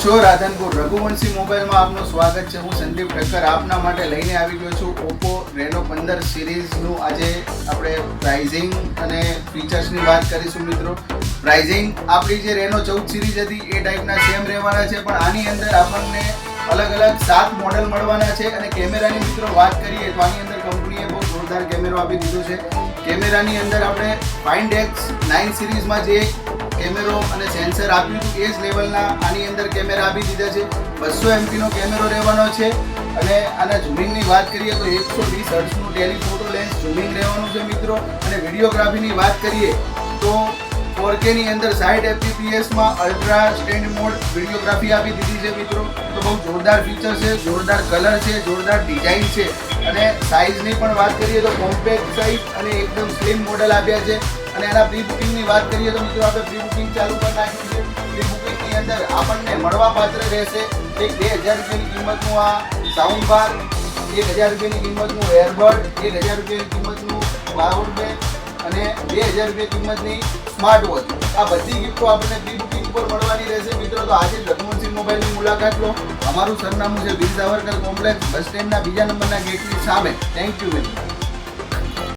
છો રાધનપુર રઘુવંશી મોબાઈલમાં આપનું સ્વાગત છે। હું સંદીપ ઠક્કર આપના માટે લઈને આવી ગયો છું ઓપ્પો રેનો 15 સિરીઝનું। આજે આપણે પ્રાઇઝિંગ અને ફીચર્સની વાત કરીશું મિત્રો। પ્રાઇઝિંગ આપણી જે રેનો 14 સિરીઝ હતી એ ટાઈપના સેમ રહેવાના છે, પણ આની અંદર આપણને અલગ અલગ 7 મોડલ મળવાના છે। અને કેમેરાની મિત્રો વાત કરીએ તો આની અંદર કંપનીએ બહુ જોરદાર કેમેરો આપી દીધો છે। કેમેરાની અંદર આપણે Find X9 સિરીઝમાં જે કેમેરો અને સેન્સર આપ્યું હતું એ જ લેવલના આની અંદર કેમેરા આપી દીધા છે। 200 MP નો કેમેરો રહેવાનો છે। અને આના ઝૂમિંગની વાત કરીએ તો 120 હર્ટ્ઝનું ટેલિફોટો લેન્સ ઝૂમિંગ રહેવાનું છે મિત્રો। અને વિડીયોગ્રાફીની વાત કરીએ તો 4K ની અંદર 60 fps માં અલ્ટ્રા સ્ટેન્ડ મોડ વિડીયોગ્રાફી આપી દીધી છે મિત્રો। તો બહુ જોરદાર ફીચર છે, જોરદાર કલર છે, જોરદાર ડિઝાઇન છે। અને સાઇઝની પણ વાત કરીએ તો કોમ્પેક્ટ સાઇઝ અને એકદમ સ્લિમ મોડલ આપ્યા છે। અને એના પ્રી બુકિંગની વાત કરીએ તો મિત્રો આપણે પ્રી બુકિંગ ચાલુ કરી નાખ્યું છે। પ્રી બુકિંગની અંદર આપણને મળવાપાત્ર રહેશે એક 2000 રૂપિયાની કિંમતનું આ સાઉન્ડ બાર, 1000 રૂપિયાની કિંમતનું એરબડ, 1000 રૂપિયાની કિંમતનું ક્લાઉડ બેગ અને 2000 રૂપિયા કિંમતની સ્માર્ટ વોચ। આ બધી ગિફ્ટો આપણને પ્રી બુકિંગ ઉપર મળવાની રહેશે મિત્રો। તો આજે રઘુવંશી મોબાઈલની મુલાકાત લો। અમારું સરનામું છે વીર સાવરકર કોમ્પ્લેક્સ, બસ સ્ટેન્ડના 2 નંબરના ગેટની સામે। થેન્ક યુ મિત્રો।